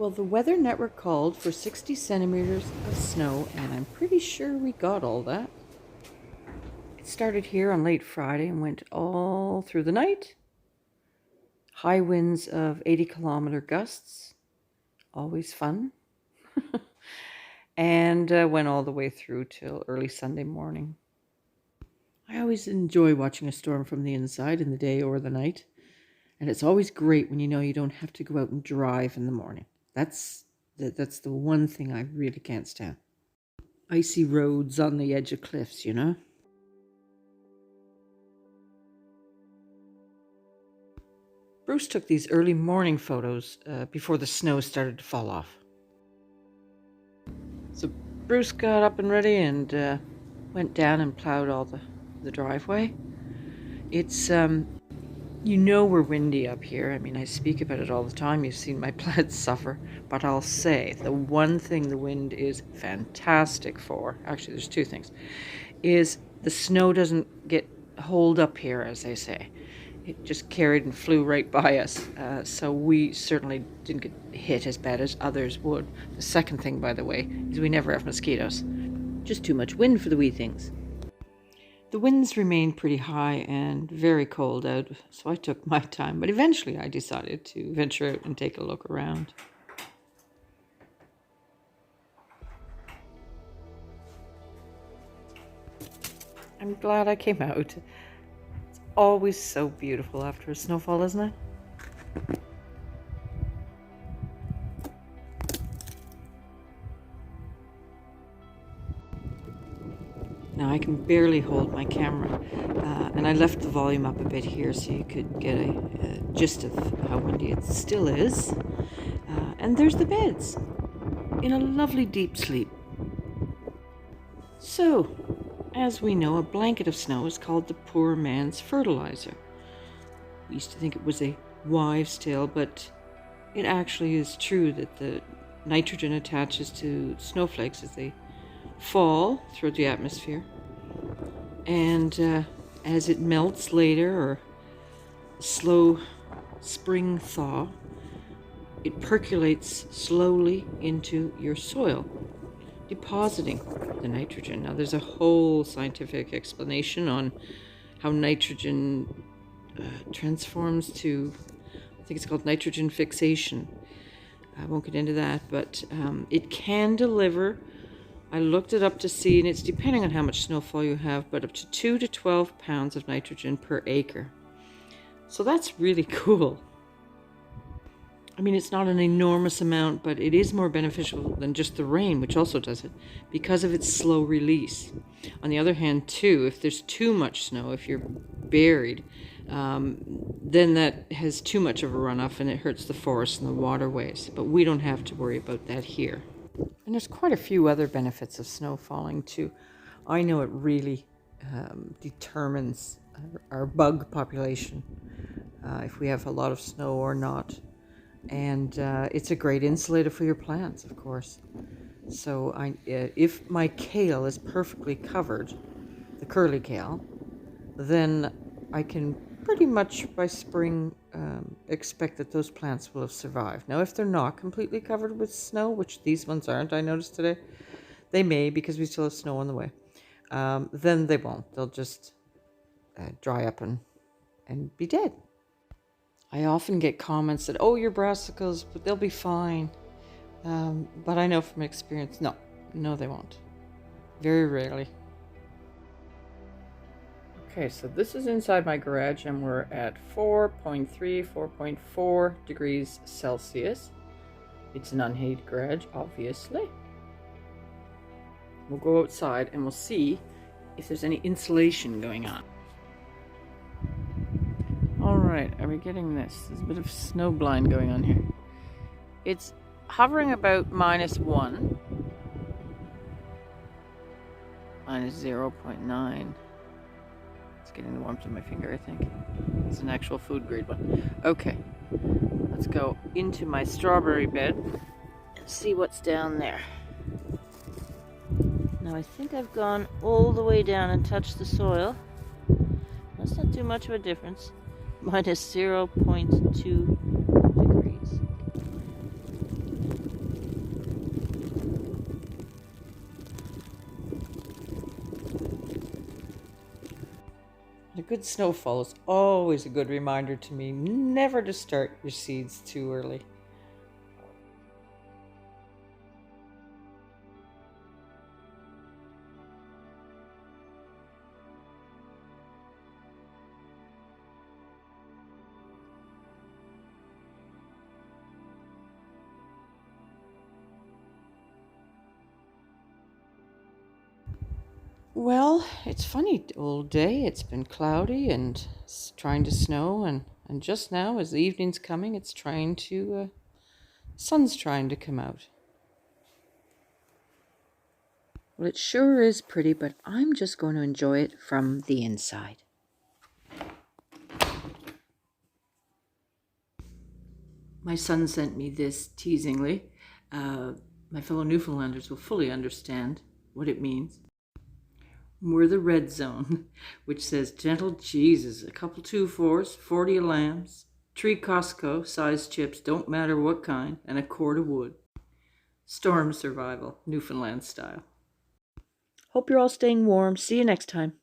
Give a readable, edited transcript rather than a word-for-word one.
Well, the Weather Network called for 60 centimeters of snow, and I'm pretty sure we got all that. It started here on late Friday and went all through the night. High winds of 80-kilometer gusts, always fun. And went all the way through till early Sunday morning. I always enjoy watching a storm from the inside in the day or the night. And it's always great when you know you don't have to go out and drive in the morning. That's the one thing I really can't stand. Icy roads on the edge of cliffs, you know? Bruce took these early morning photos before the snow started to fall off. So Bruce got up and ready and went down and plowed all the driveway. It's, you know, we're windy up here. I mean, I speak about it all the time. You've seen my plants suffer. But I'll say the one thing the wind is fantastic for, actually there's two things, is the snow doesn't get holed up here, as they say. It just carried and flew right by us. So we certainly didn't get hit as bad as others would. The second thing, by the way, is we never have mosquitoes. Just too much wind for the wee things. The winds remained pretty high and very cold out, so I took my time. But eventually I decided to venture out and take a look around. I'm glad I came out. It's always so beautiful after a snowfall, isn't it? Now I can barely hold my camera, and I left the volume up a bit here so you could get a gist of how windy it still is. And there's the beds, in a lovely deep sleep. So, as we know, a blanket of snow is called the poor man's fertilizer. We used to think it was a wives' tale, but it actually is true that the nitrogen attaches to snowflakes as they fall through the atmosphere, and as it melts later, or slow spring thaw, it percolates slowly into your soil, depositing the nitrogen. Now there's a whole scientific explanation on how nitrogen transforms to, I think it's called nitrogen fixation. I won't get into that, but it can deliver, I looked it up to see, and it's depending on how much snowfall you have, but up to 2 to 12 pounds of nitrogen per acre. So that's really cool. I mean, it's not an enormous amount, but it is more beneficial than just the rain, which also does it, because of its slow release. On the other hand, too, if there's too much snow, if you're buried, then that has too much of a runoff and it hurts the forests and the waterways. But we don't have to worry about that here. And there's quite a few other benefits of snow falling too. I know it really determines our bug population, if we have a lot of snow or not. And it's a great insulator for your plants, of course. So if my kale is perfectly covered, the curly kale, then I can pretty much by spring expect that those plants will have survived. Now, if they're not completely covered with snow, which these ones aren't, I noticed today, they may, because we still have snow on the way, then they won't. They'll just dry up and be dead. I often get comments that, oh, your brassicas, but they'll be fine. But I know from experience, no, they won't. Very rarely. Okay, so this is inside my garage, and we're at 4.4 degrees Celsius. It's an unheated garage, obviously. We'll go outside and we'll see if there's any insulation going on. Alright, are we getting this? There's a bit of snow blind going on here. It's hovering about -1. -0.9. It's getting the warmth of my finger, I think. It's an actual food grade one. Okay, let's go into my strawberry bed and see what's down there. Now I think I've gone all the way down and touched the soil. That's not too much of a difference. -0.2 degrees. good snowfall is always a good reminder to me never to start your seeds too early. Well, it's funny all day. It's been cloudy and it's trying to snow, and just now, as the evening's coming, it's trying to, sun's trying to come out. Well, it sure is pretty, but I'm just going to enjoy it from the inside. My son sent me this teasingly. My fellow Newfoundlanders will fully understand what it means. We're the red zone, which says gentle Jesus, a couple 2-4s, 40 lambs, 3 Costco size chips, don't matter what kind, and a cord of wood. Storm survival, Newfoundland style. Hope you're all staying warm. See you next time.